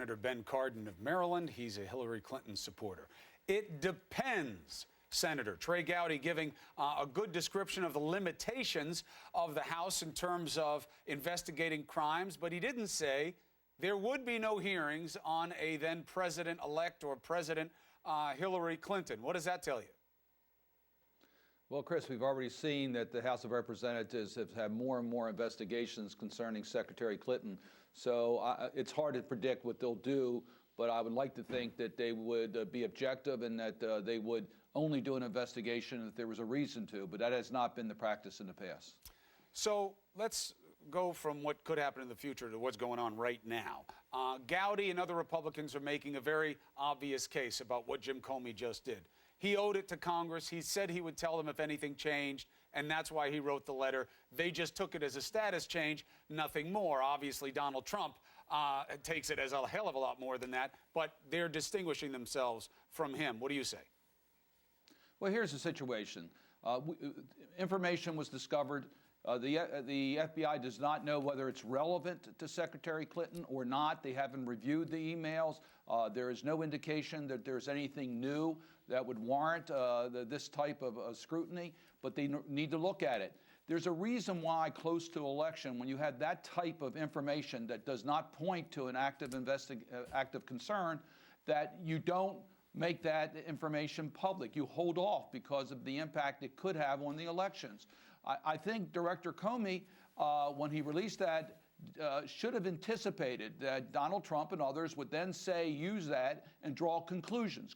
Senator Ben Cardin of Maryland. He's a Hillary Clinton supporter. It depends, Senator. Trey Gowdy giving a good description of the limitations of the House in terms of investigating crimes, but he didn't say there would be no hearings on a then president-elect or President Hillary Clinton. What does that tell you? Well, Chris, we've already seen that the House of Representatives have had more and more investigations concerning Secretary Clinton. So it's hard to predict what they'll do, but I would like to think that they would be objective and that they would only do an investigation if there was a reason to, but that has not been the practice in the past. So let's go from what could happen in the future to what's going on right now. Gowdy and other Republicans are making a very obvious case about what Jim Comey just did. He owed it to Congress. He said he would tell them if anything changed, and that's why he wrote the letter. They just took it as a status change, nothing more. Obviously, Donald Trump takes it as a hell of a lot more than that, but they're distinguishing themselves from him. What do you say? Well, here's the situation. Information was discovered. The FBI does not know whether it's relevant to Secretary Clinton or not. They haven't reviewed the emails. There is no indication that there's anything new that would warrant this type of scrutiny, but they need to look at it. There's a reason why close to election, when you have that type of information that does not point to an active concern, that you don't make that information public. You hold off because of the impact it could have on the elections. I think Director Comey, when he released that, should have anticipated that Donald Trump and others would then use that and draw conclusions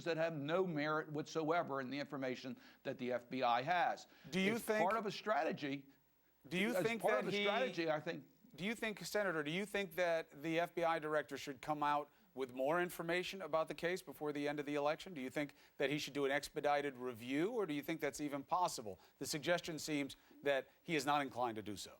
that have no merit whatsoever in the information that the FBI has. Do you think part of a strategy? Do you think part that of a strategy? I think. Do you think, Senator? Do you think that the FBI director should come out with more information about the case before the end of the election? Do you think that he should do an expedited review, or do you think that's even possible? The suggestion seems that he is not inclined to do so.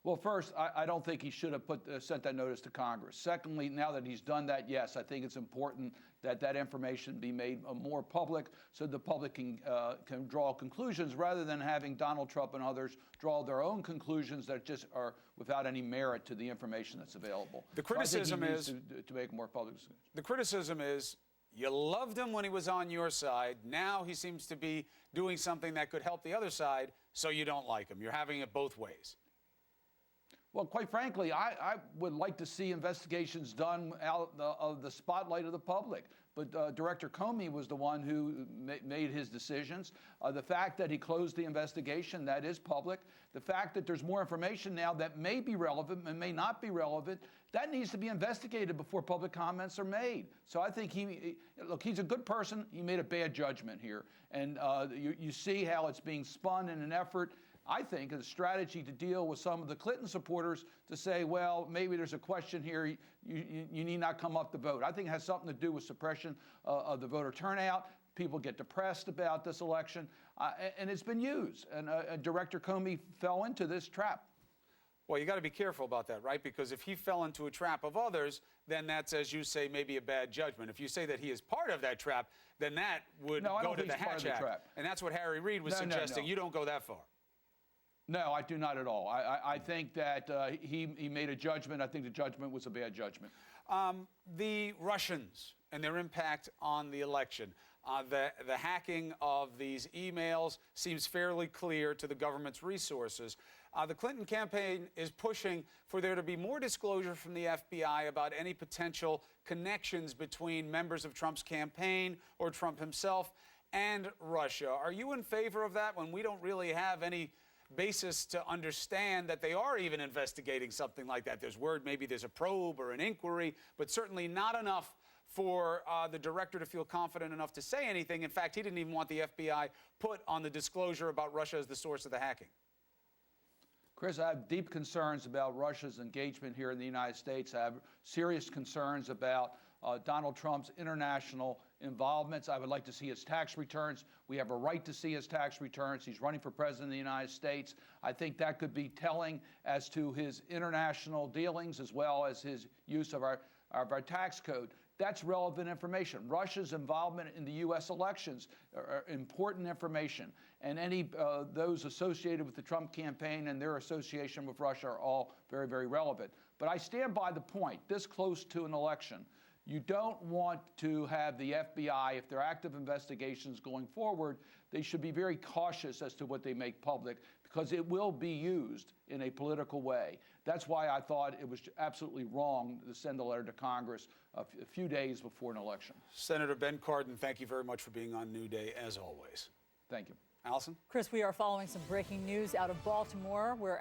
Well, first, I don't think he should have sent that notice to Congress. Secondly, now that he's done that, yes, I think it's important that that information be made more public so the public can draw conclusions rather than having Donald Trump and others draw their own conclusions that just are without any merit to the information that's available. The criticism is to make more public. The criticism is you loved him when he was on your side. Now he seems to be doing something that could help the other side, so you don't like him. You're having it both ways. Well, quite frankly, I would like to see investigations done out of the spotlight of the public. But Director Comey was the one who made his decisions. The fact that he closed the investigation, that is public. The fact that there's more information now that may be relevant and may not be relevant, that needs to be investigated before public comments are made. So I think he's a good person. He made a bad judgment here. And you see how it's being spun in an effort, I think, as a strategy to deal with some of the Clinton supporters to say, well, maybe there's a question here, you need not come up to vote. I think it has something to do with suppression of the voter turnout. People get depressed about this election, and it's been used. And Director Comey fell into this trap. Well, you got to be careful about that, right? Because if he fell into a trap of others, then that's, as you say, maybe a bad judgment. If you say that he is part of that trap, then that would go to the Hatch Act. And that's what Harry Reid was suggesting. You don't go that far. No, I do not at all. I think that he made a judgment. I think the judgment was a bad judgment. The Russians and their impact on the election. The hacking of these emails seems fairly clear to the government's resources. The Clinton campaign is pushing for there to be more disclosure from the FBI about any potential connections between members of Trump's campaign or Trump himself and Russia. Are you in favor of that when we don't really have any basis to understand that they are even investigating something like that? There's word maybe there's a probe or an inquiry, but certainly not enough for the director to feel confident enough to say anything. In fact, he didn't even want the FBI put on the disclosure about Russia as the source of the hacking. Chris, I have deep concerns about Russia's engagement here in the United States. I have serious concerns about Donald Trump's international involvements. I would like to see his tax returns. We have a right to see his tax returns. He's running for president of the United States. I think that could be telling as to his international dealings as well as his use of our tax code. That's relevant information. Russia's involvement in the U.S. elections are important information. And any those associated with the Trump campaign and their association with Russia are all very, very relevant. But I stand by the point, this close to an election, you don't want to have the FBI, if there are active investigations going forward, they should be very cautious as to what they make public, because it will be used in a political way. That's why I thought it was absolutely wrong to send a letter to Congress a few days before an election. Senator Ben Cardin, thank you very much for being on New Day, as always. Thank you. Allison? Chris, we are following some breaking news out of Baltimore, where